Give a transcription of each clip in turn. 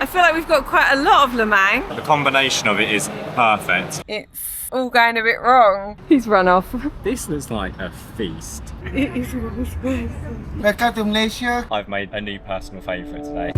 I feel like we've got quite a lot of lemang. The combination of it is perfect. It's all going a bit wrong. He's run off. This looks like a feast. It is always best. Welcome to Malaysia. I've made a new personal favourite today.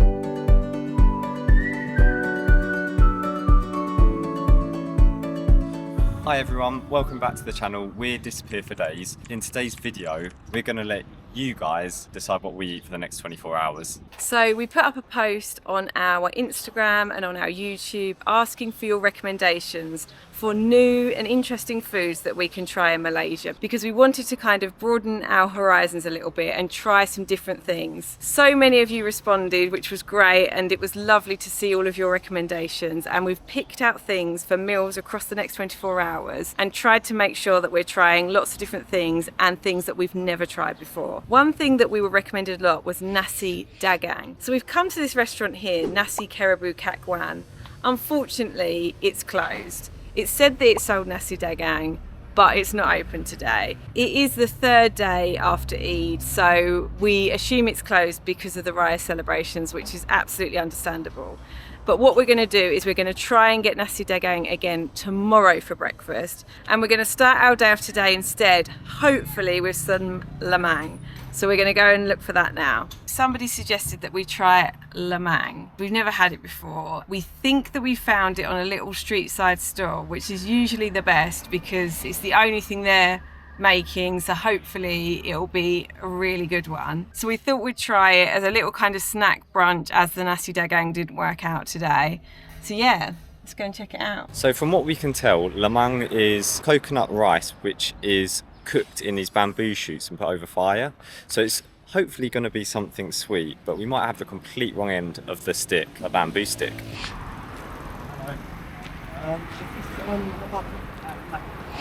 Hi everyone, welcome back to the channel. We're Disappear for Days. In today's video, we're going to let you guys decide what we eat for the next 24 hours. So we put up a post on our Instagram and on our YouTube asking for your recommendations for new and interesting foods that we can try in Malaysia, because we wanted to kind of broaden our horizons a little bit and try some different things. So many of you responded, which was great, and it was lovely to see all of your recommendations, and we've picked out things for meals across the next 24 hours and tried to make sure that we're trying lots of different things and things that we've never tried before. One thing that we were recommended a lot was nasi dagang. So we've come to this restaurant here, Nasi Kerabu Kakwan. Unfortunately, it's closed. It said that it sold nasi dagang, but it's not open today. It is the third day after Eid, so we assume it's closed because of the Raya celebrations, which is absolutely understandable. But what we're going to do is we're going to try and get nasi dagang again tomorrow for breakfast, and we're going to start our day off today instead, hopefully with some lemang. So we're going to go and look for that now. Somebody suggested that we try lemang. We've never had it before. We think that we found it on a little street side stall, which is usually the best because it's the only thing they're making, so hopefully it'll be a really good one. So we thought we'd try it as a little kind of snack brunch, as the nasi dagang didn't work out today. So yeah, let's go and check it out. So from what we can tell, lemang is coconut rice, which is cooked in these bamboo shoots and put over fire. So it's hopefully going to be something sweet, but we might have the complete wrong end of the stick, a bamboo stick.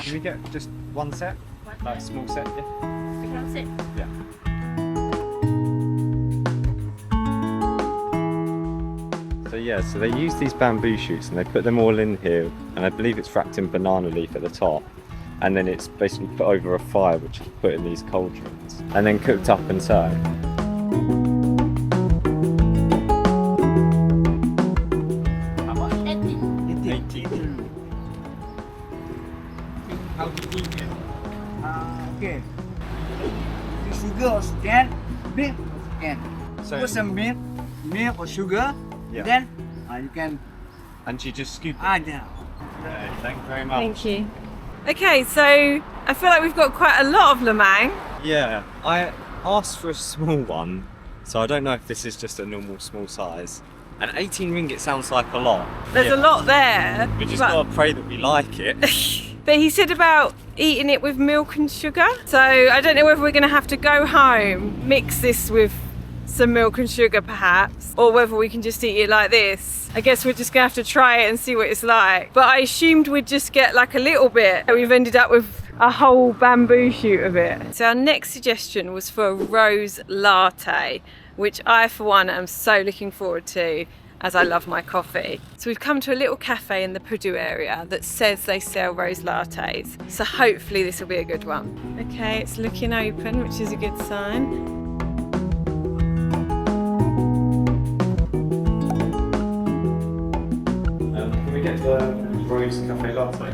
Can we get just one set? Like a small set, yeah? One set? Yeah. So they use these bamboo shoots and they put them all in here, and I believe it's wrapped in banana leaf at the top, and then it's basically put over a fire which is put in these cauldrons and then cooked up and served. How much? 18. How to eat it? Okay. The sugar can, milk can. So- Put some milk or sugar. Yeah. Then you can. And you just scoop it. Yeah. Okay, thank you very much. Thank you. Okay, so I feel like we've got quite a lot of lemang. Yeah, I asked for a small one, so I don't know if this is just a normal small size. And 18 ringgit sounds like a lot. There's a lot there. We just but- gotta pray that we like it. But he said about eating it with milk and sugar. So I don't know whether we're going to have to go home, mix this with some milk and sugar perhaps, or whether we can just eat it like this. I guess we're just going to have to try it and see what it's like. But I assumed we'd just get like a little bit. We've ended up with a whole bamboo shoot of it. So our next suggestion was for a rose latte, which I for one am so looking forward to, as I love my coffee. So we've come to a little cafe in the Purdue area that says they sell rose lattes. So hopefully this will be a good one. Okay, it's looking open, which is a good sign. Can we get the rose cafe latte?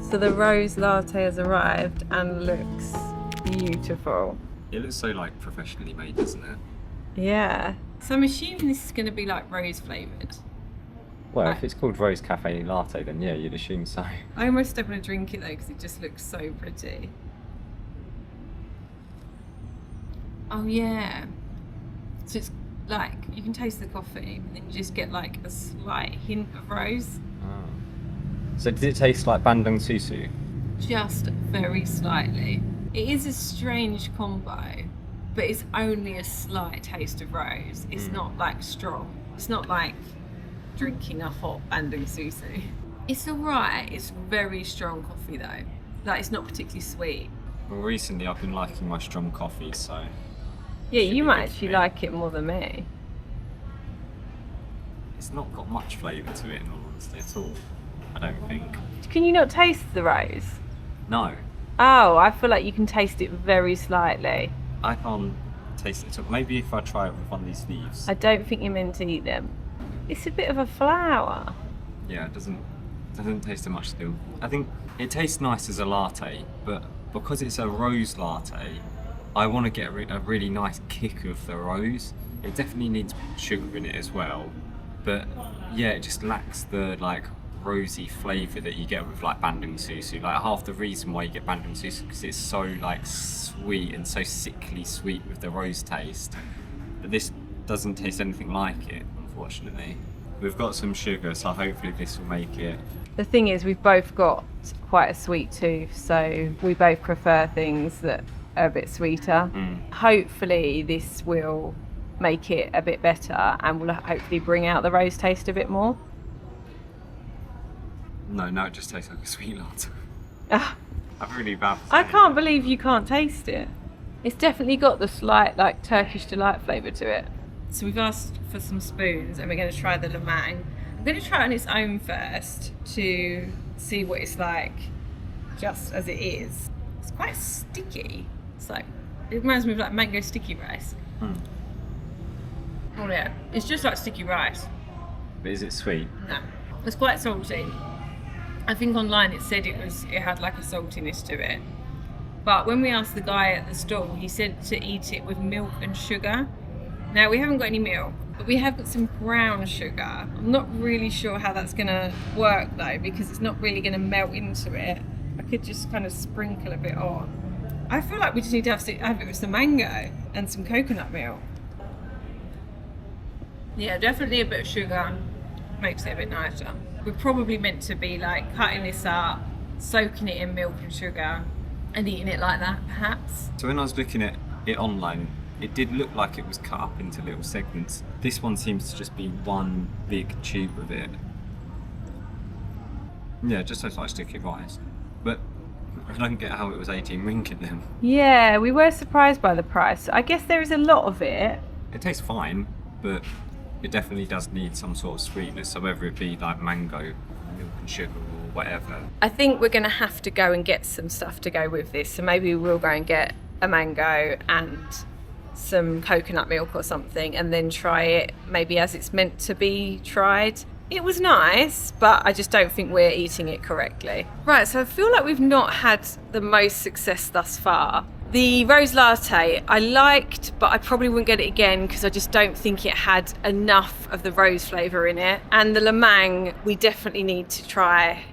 So the rose latte has arrived and looks beautiful. It looks so like professionally made, doesn't it? Yeah. So I'm assuming this is going to be like rose flavoured. Well, if it's called rose cafe latte, then yeah, you'd assume so. I almost don't want to drink it though because it just looks so pretty. Oh yeah. So it's like, you can taste the coffee, but then you just get like a slight hint of rose. Oh. So did it taste like bandung susu? Just very slightly. It is a strange combo, but it's only a slight taste of rose. It's not like strong. It's not like drinking a hot bandung susu. It's alright. It's very strong coffee though. Like, it's not particularly sweet. Well, recently I've been liking my strong coffee, so... Yeah, should you be might good for actually me. like it more than me. It's not got much flavour to it in all honesty at all, I don't think. Can you not taste the rose? No, Oh, I feel like you can taste it very slightly. I can't taste it. So maybe if I try it with one of these leaves. I don't think you're meant to eat them. It's a bit of a flour. Yeah, it doesn't taste of much still. I think it tastes nice as a latte, but because it's a rose latte, I want to get a really nice kick of the rose. It definitely needs sugar in it as well, but yeah, it just lacks the like rosy flavour that you get with like bandung susu. Like half the reason why you get bandung susu because it's so like sweet and so sickly sweet with the rose taste. But this doesn't taste anything like it, unfortunately. We've got some sugar, so hopefully this will make it. The thing is, we've both got quite a sweet tooth, so we both prefer things that are a bit sweeter. Hopefully this will make it a bit better and will hopefully bring out the rose taste a bit more. No, it just tastes like a sweet latte. Ah, I'm really bad. I can't believe you can't taste it. It's definitely got the slight like Turkish delight flavour to it. So we've asked for some spoons and we're going to try the lemang. I'm going to try it on its own first to see what it's like just as it is. It's quite sticky. It's like, it reminds me of like mango sticky rice. Oh yeah, it's just like sticky rice. But is it sweet? No, it's quite salty. I think online it said it had like a saltiness to it. But when we asked the guy at the stall, he said to eat it with milk and sugar. Now we haven't got any milk, but we have got some brown sugar. I'm not really sure how that's gonna work though, because it's not really gonna melt into it. I could just kind of sprinkle a bit on. I feel like we just need to have it with some mango and some coconut milk. Yeah, definitely a bit of sugar makes it a bit nicer. We're probably meant to be like cutting this up, soaking it in milk and sugar and eating it like that, perhaps. So when I was looking at it online, it did look like it was cut up into little segments. This one seems to just be one big tube of it. Yeah, it just tastes like sticky rice. But I don't get how it was 18 ringgit then. Yeah, we were surprised by the price. I guess there is a lot of it. It tastes fine, but it definitely does need some sort of sweetness, so whether it be like mango, milk and sugar or whatever. I think we're going to have to go and get some stuff to go with this. So maybe we'll go and get a mango and some coconut milk or something and then try it maybe as it's meant to be tried. It was nice, but I just don't think we're eating it correctly. Right, so I feel like we've not had the most success thus far. The rose latte I liked, but I probably wouldn't get it again because I just don't think it had enough of the rose flavour in it. And the lemang we definitely need to try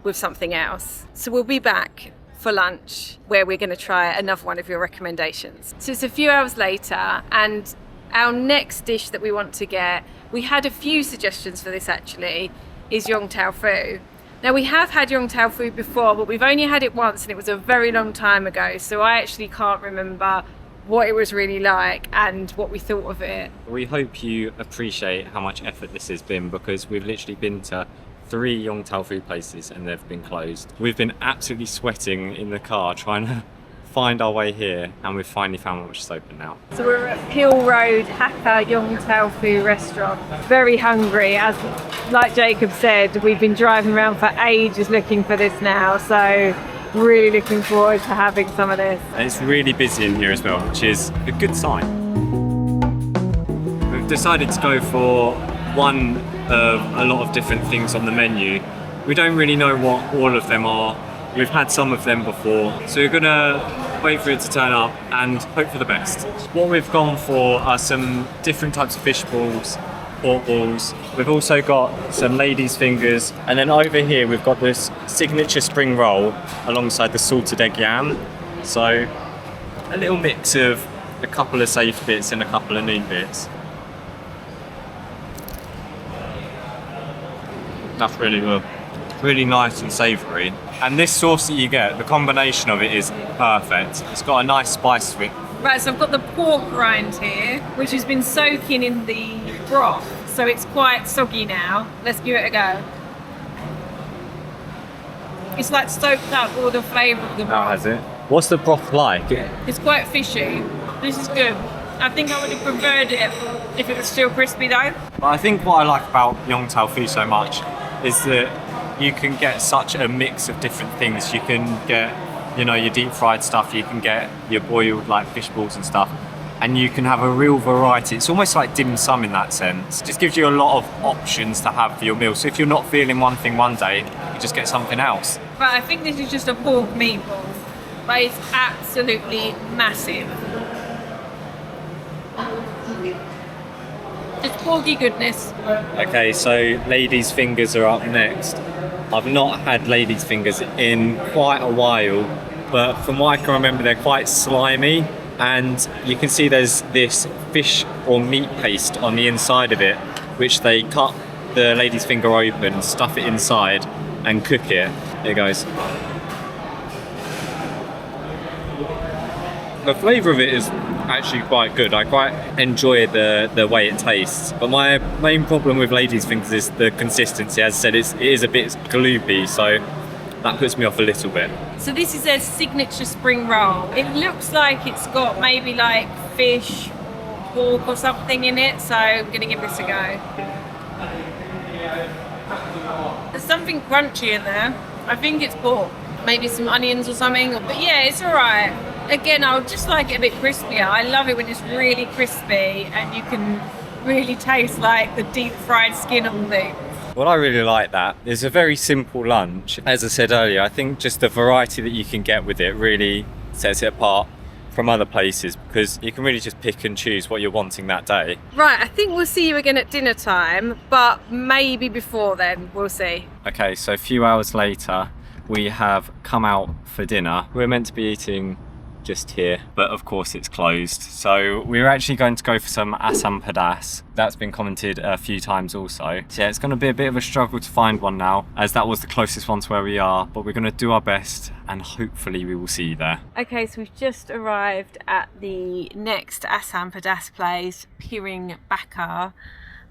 with something else. So we'll be back for lunch where we're going to try another one of your recommendations. So it's a few hours later and our next dish that we want to get, we had a few suggestions for this actually, is Yong Tau Fu. Now we have had Yong Tau Fu before, but we've only had it once and it was a very long time ago, so I actually can't remember what it was really like and what we thought of it. We hope you appreciate how much effort this has been because we've literally been to 3 Yong Tau Fu places and they've been closed. We've been absolutely sweating in the car trying to find our way here and we've finally found one which is open now. So we're at Hill Road Hakka Yong Tau Fu restaurant. Very hungry, as like Jacob said, we've been driving around for ages looking for this now, so really looking forward to having some of this. And it's really busy in here as well, which is a good sign. We've decided to go for one of a lot of different things on the menu. We don't really know what all of them are. We've had some of them before, so we're gonna wait for it to turn up and hope for the best. What we've gone for are some different types of fish balls, pork balls. We've also got some ladies' fingers, and then over here we've got this signature spring roll alongside the salted egg yam. So a little mix of a couple of safe bits and a couple of new bits. That's really good. Really nice and savoury. And this sauce that you get, the combination of it is perfect. It's got a nice spice to it. Right, so I've got the pork rind here, which has been soaking in the broth, so it's quite soggy now. Let's give it a go. It's like soaked up all the flavour of the broth. Oh, has it? What's the broth like? It's quite fishy. This is good. I think I would have preferred it if it was still crispy though. But I think what I like about Yong Tau Fu so much is that you can get such a mix of different things. You can get, you know, your deep fried stuff, you can get your boiled like fish balls and stuff. and you can have a real variety. It's almost like dim sum in that sense. It just gives you a lot of options to have for your meal. So if you're not feeling one thing one day, you just get something else. But I think this is just a pork meatball, but it's absolutely massive. It's porky goodness. Okay, so ladies' fingers are up next. I've not had ladies' fingers in quite a while, but from what I can remember, they're quite slimy, and you can see there's this fish or meat paste on the inside of it, which they cut the lady's finger open, stuff it inside, and cook it. Here goes. The flavour of it is actually quite good. I quite enjoy the way it tastes. But my main problem with ladies' fingers is the consistency. As I said, it is a bit gloopy, so that puts me off a little bit. So this is their signature spring roll. It looks like it's got maybe like fish, pork or something in it, so I'm gonna give this a go. There's something crunchy in there. I think it's pork. Maybe some onions or something, but yeah, it's alright. Again, I would just like it a bit crispier. I love it when it's really crispy and you can really taste like the deep fried skin on things. Well, I really like that. It's a very simple lunch. As I said earlier, I think just the variety that you can get with it really sets it apart from other places, because you can really just pick and choose what you're wanting that day. Right, I think we'll see you again at dinner time, but maybe before then, we'll see. Okay, so a few hours later, we have come out for dinner. We're meant to be eating just here, but of course it's closed. So we're actually going to go for some Asam pedas. That's been commented a few times also. So yeah, it's going to be a bit of a struggle to find one now, as that was the closest one to where we are, but we're going to do our best and hopefully we will see you there. Okay, so we've just arrived at the next Asam pedas place, Piring Bakar,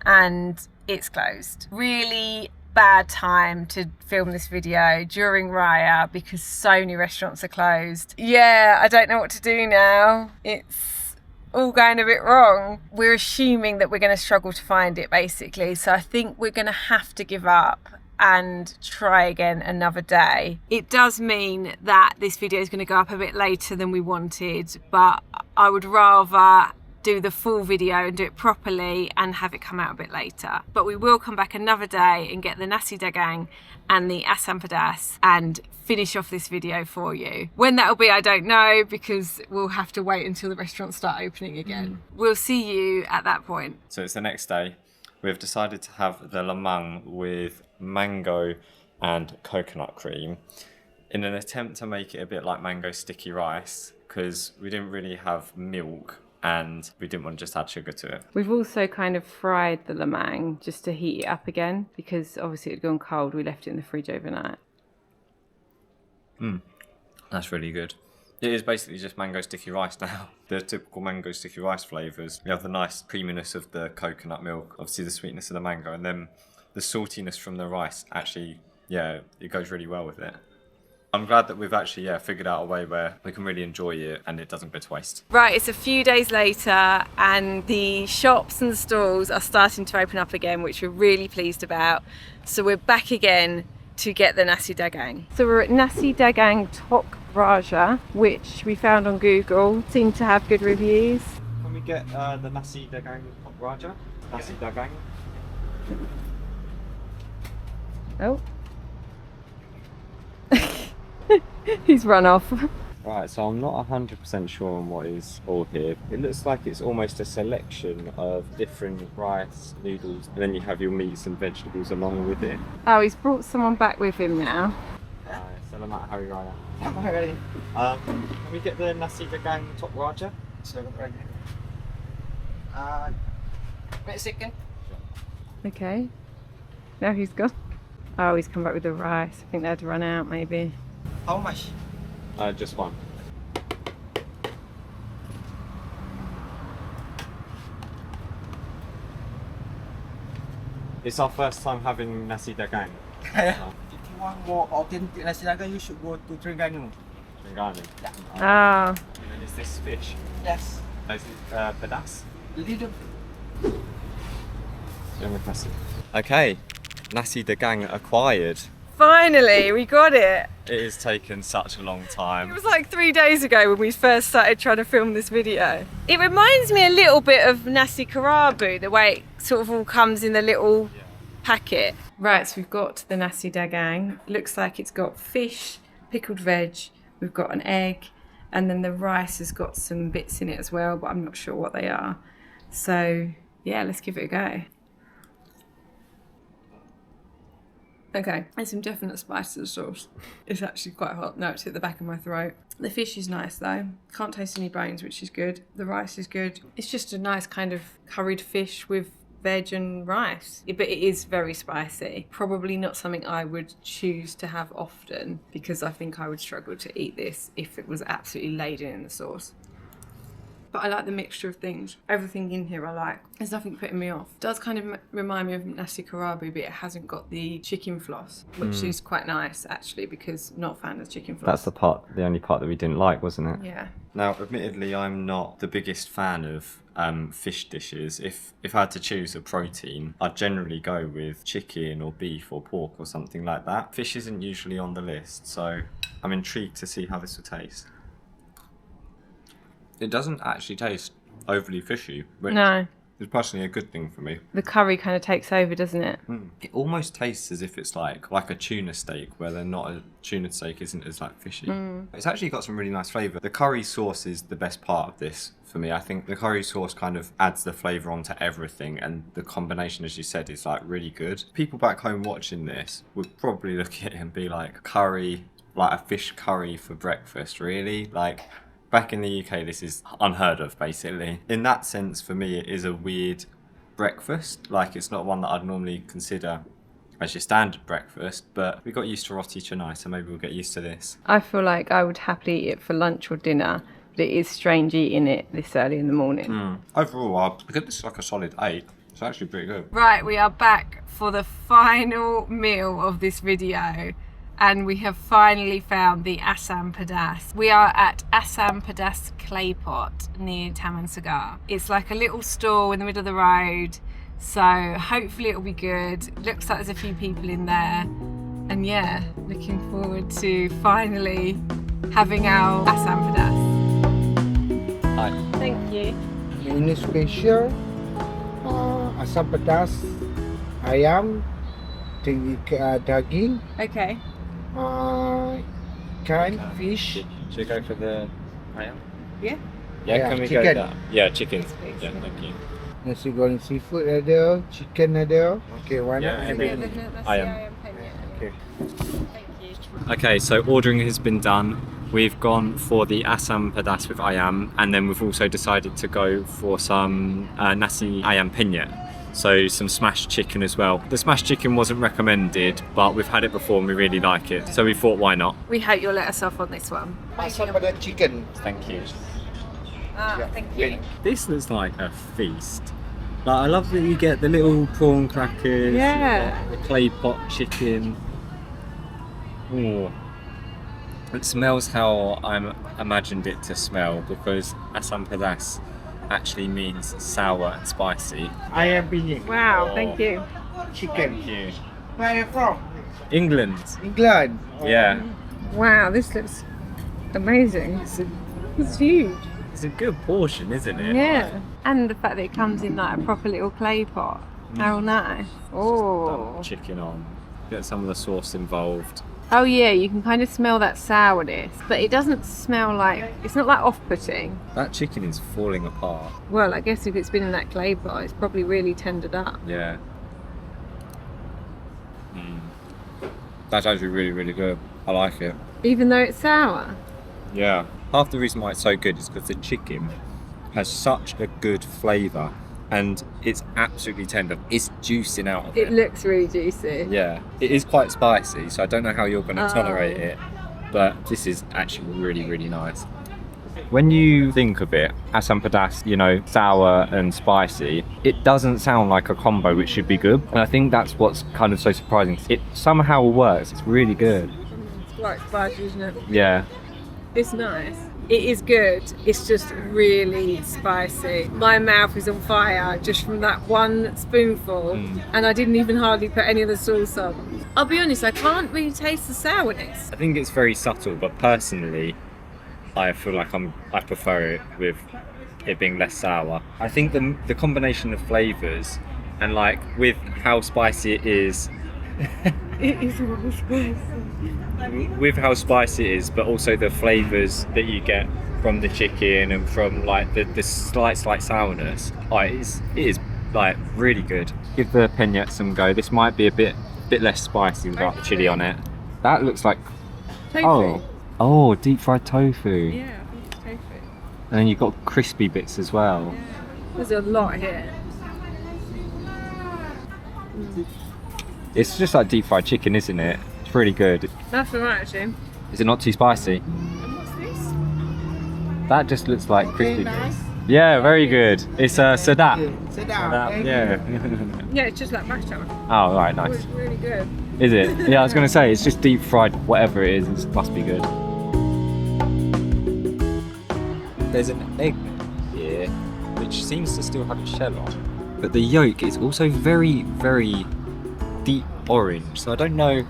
and it's closed. Really bad time to film this video during Raya because so many restaurants are closed. Yeah, I don't know what to do now. It's all going a bit wrong. We're assuming that we're going to struggle to find it basically, so I think we're going to have to give up and try again another day. It does mean that this video is going to go up a bit later than we wanted, but I would rather do the full video and do it properly and have it come out a bit later. But we will come back another day and get the nasi dagang and the asam pedas and finish off this video for you. When that'll be, I don't know, because we'll have to wait until the restaurants start opening again. We'll see you at that point. So it's the next day. We've decided to have the lemang with mango and coconut cream in an attempt to make it a bit like mango sticky rice, because we didn't really have milk and we didn't want to just add sugar to it. We've also kind of fried the lemang just to heat it up again, because obviously it had gone cold. We left it in the fridge overnight. That's really good. It is basically just mango sticky rice now. The typical mango sticky rice flavours. We have the nice creaminess of the coconut milk, obviously the sweetness of the mango, and then the saltiness from the rice. Actually, yeah, it goes really well with it. I'm glad that we've actually figured out a way where we can really enjoy it and it doesn't go to waste. Right, it's a few days later and the shops and the stalls are starting to open up again, which we're really pleased about. So we're back again to get the nasi dagang. So we're at Nasi Dagang Tok Raja, which we found on Google, seemed to have good reviews. Can we get the nasi dagang Tok Raja? Nasi dagang. Oh. He's run off. Right, so I'm not 100% sure on what is all here. It looks like it's almost a selection of different rice, noodles, and then you have your meats and vegetables along with it. Oh, he's brought someone back with him now. Selamat Hari Raya. Can we get the nasi dagang Tok Raja? Wait a second. Okay. Now he's gone. Oh, he's come back with the rice. I think they had to run out maybe. How much? Just one. It's our first time having nasi dagang. If you want more authentic nasi dagang, you should go to Terengganu. Terengganu. Yeah. Ah. And then is this fish? Yes. Is it pedas? Little. Okay, nasi dagang acquired. Finally, we got it. It has taken such a long time. It was like 3 days ago when we first started trying to film this video. It reminds me a little bit of nasi karabu, the way it sort of all comes in the little packet. Right, so we've got the nasi dagang. Looks like it's got fish, pickled veg, we've got an egg, and then the rice has got some bits in it as well, but I'm not sure what they are. So yeah, let's give it a go. Okay, there's some definite spice to the sauce. It's actually quite hot. No, it's at the back of my throat. The fish is nice though. Can't taste any bones, which is good. The rice is good. It's just a nice kind of curried fish with veg and rice. But it is very spicy. Probably not something I would choose to have often because I think I would struggle to eat this if it was absolutely laden in the sauce. But I like the mixture of things. Everything in here I like. There's nothing putting me off. It does kind of remind me of nasi karabu, but it hasn't got the chicken floss, which is quite nice actually, because not a fan of chicken floss. That's the only part that we didn't like, wasn't it? Yeah. Now, admittedly, I'm not the biggest fan of fish dishes. If I had to choose a protein, I'd generally go with chicken or beef or pork or something like that. Fish isn't usually on the list, so I'm intrigued to see how this will taste. It doesn't actually taste overly fishy, which is personally a good thing for me. The curry kind of takes over, doesn't it? It almost tastes as if it's like a tuna steak, where they're not a tuna steak isn't as like fishy. It's actually got some really nice flavour. The curry sauce is the best part of this for me. I think the curry sauce kind of adds the flavour onto everything, and the combination, as you said, is like really good. People back home watching this would probably look at it and be like, curry, like a fish curry for breakfast, really? Like, back in the UK, this is unheard of, basically. In that sense, for me, it is a weird breakfast. Like, it's not one that I'd normally consider as your standard breakfast, but we got used to roti canai, so maybe we'll get used to this. I feel like I would happily eat it for lunch or dinner, but it is strange eating it this early in the morning. Overall, I'll give this like a solid 8. It's actually pretty good. Right, we are back for the final meal of this video. And we have finally found the Asam pedas. We are at Asam Pedas Clay Pot near Taman Segar. It's like a little stall in the middle of the road, so hopefully it'll be good. Looks like there's a few people in there. And yeah, looking forward to finally having our Asam pedas. Hi. Thank you. Ini special asam pedas ayam tinggi daging Okay. ikan fish Should we go for the ayam? Yeah. Yeah, Can we chicken. go that? Yeah, chicken. please. Yeah, thank you. nasi goreng seafood ada, chicken ada. Okay, one Yeah, and okay. then- Ayam. Okay. Thank you. Okay, so ordering has been done. We've gone for the Asam pedas with ayam, and then we've also decided to go for some nasi ayam penyet. So some smashed chicken as well. The smashed chicken wasn't recommended, but we've had it before and we really like it. So we thought, why not? We hope you'll let us off on this one. Asam pedas chicken. Thank you. Thank you. This looks like a feast. Like, I love that you get the little prawn crackers, Yeah. the clay pot chicken. Ooh. It smells how I imagined it to smell, because Asam pedas actually means sour and spicy. Ayam penyet. Wow, thank you. Chicken. Thank you. Where are you from? England. England. Yeah. Wow, this looks amazing. It's huge. It's a good portion, isn't it? Yeah. And the fact that it comes in like a proper little clay pot. How nice. Oh. Chicken on. Get some of the sauce involved. Oh yeah, you can kind of smell that sourness, but it doesn't smell like, it's not like off-putting. That chicken is falling apart. Well, I guess if it's been in that clay pot, it's probably really tendered up. Yeah. That's actually really, really good. I like it. Even though it's sour. Yeah. Half the reason why it's so good is because the chicken has such a good flavour, and it's absolutely tender. It's juicing out of It it. looks really juicy. Yeah. It is quite spicy, so I don't know how you're going to Oh. tolerate it, but this is actually really, really nice. When you think of it, Asam pedas, you know, sour and spicy, it doesn't sound like a combo which should be good. And I think that's what's kind of so surprising. It somehow works. It's really good. It's quite spicy, isn't it? Yeah. It's nice. It is good. It's just really spicy. My mouth is on fire just from that one spoonful, and I didn't even hardly put any of the sauce on. I'll be honest, I can't really taste the sourness. I think it's very subtle, but personally, I feel like I prefer it with it being less sour. I think the combination of flavours and like with how spicy it is, It is really spicy. with how spicy it is, but also the flavours that you get from the chicken and from like the slight sourness. It is like really good. Give the peñette some go. This might be a bit less spicy without the chili on it. That looks like Tofu. oh deep fried tofu. Yeah, I think it's tofu. And then you've got crispy bits as well. There's a lot here. It's just like deep fried chicken, isn't it? It's really good. That's alright actually. Is it not too spicy? And what's this? That just looks like crispy Okay, bits. nice. Yeah, very good. It's sedat. Sit down. Thank you. Yeah. Yeah, it's just like mashed up. Oh, right, Oh, nice. it's really good. Is it? Yeah, I was going to say, it's just deep fried, whatever it is, it must be good. There's an egg here, which seems to still have its shell on. But the yolk is also very, very deep orange. So I don't know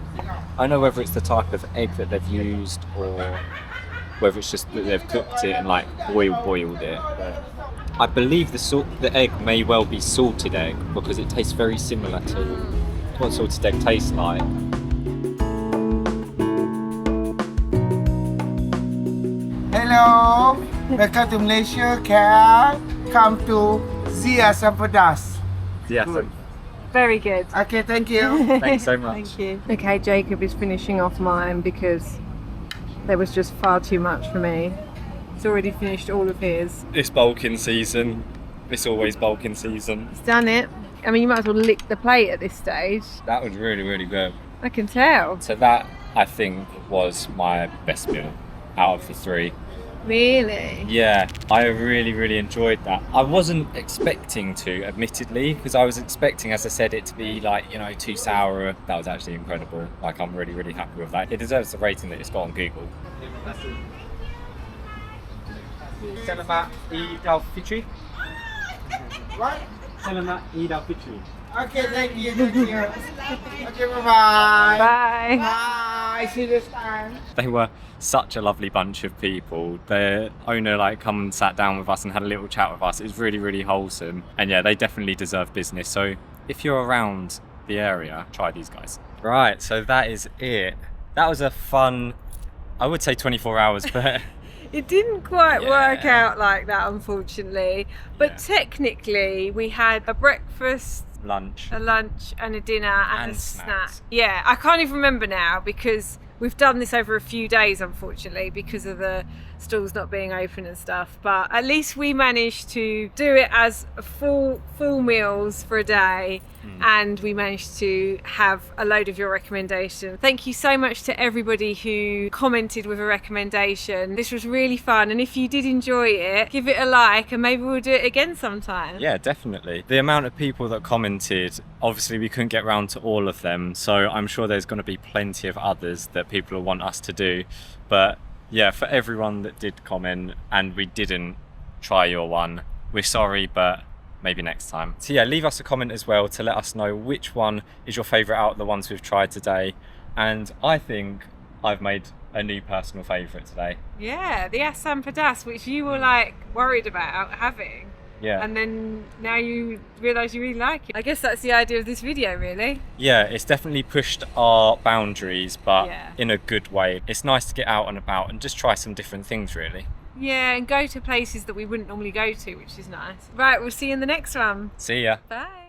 whether it's the type of egg that they've used or whether it's just that they've cooked it and like boiled it. But I believe the egg may well be salted egg because it tastes very similar to what salted egg tastes like. Hello. Welcome to Malaysia. Can come to see Asam pedas. Yeah, Good. Very good. Okay, thank you. thanks so much. Thank you. Okay, Jacob is finishing off mine because there was just far too much for me. He's already finished all of his. It's bulking season. It's always bulking season. He's done it. I mean, you might as well lick the plate at this stage. That was really, really good. I can tell. So that, I think, was my best meal out of the three. Really? Yeah, I really, really enjoyed that. I wasn't expecting to, admittedly, because I was expecting, as I said, it to be like, too sour. That was actually incredible. Like, I'm really, really happy with that. It deserves the rating that it's got on Google. Selamat Eid al-Fitri. What? Selamat Eid al-Fitri. Okay, thank you. Okay, bye-bye. Bye. Bye. See you this time. They were such a lovely bunch of people. The owner come and sat down with us and had a little chat with us. It was really, really wholesome. And yeah, they definitely deserve business. So if you're around the area, try these guys. Right, so that is it. That was a fun, I would say 24 hours, but It didn't quite Yeah. work out like that, unfortunately. But Yeah. technically, we had a breakfast, lunch. a lunch, and a dinner and a snack. snacks. Yeah, I can't even remember now because we've done this over a few days, unfortunately, because of the stalls not being open and stuff. But at least we managed to do it as full meals for a day. And we managed to have a load of your recommendation. Thank you so much to everybody who commented with a recommendation. This was really fun, and if you did enjoy it, give it a like and maybe we'll do it again sometime. Yeah, definitely. The amount of people that commented, obviously we couldn't get round to all of them, so I'm sure there's going to be plenty of others that people will want us to do. But yeah, for everyone that did comment and we didn't try your one, we're sorry, but maybe next time. So yeah, leave us a comment as well to let us know which one is your favourite out of the ones we've tried today. And I think I've made a new personal favourite today. Yeah, the Asam pedas, which you were worried about having. Yeah. And then now you realise you really like it. I guess that's the idea of this video, really. Yeah, it's definitely pushed our boundaries, but Yeah. in a good way. It's nice to get out and about and just try some different things, really. Yeah, and go to places that we wouldn't normally go to, which is nice. Right, we'll see you in the next one. See ya. Bye.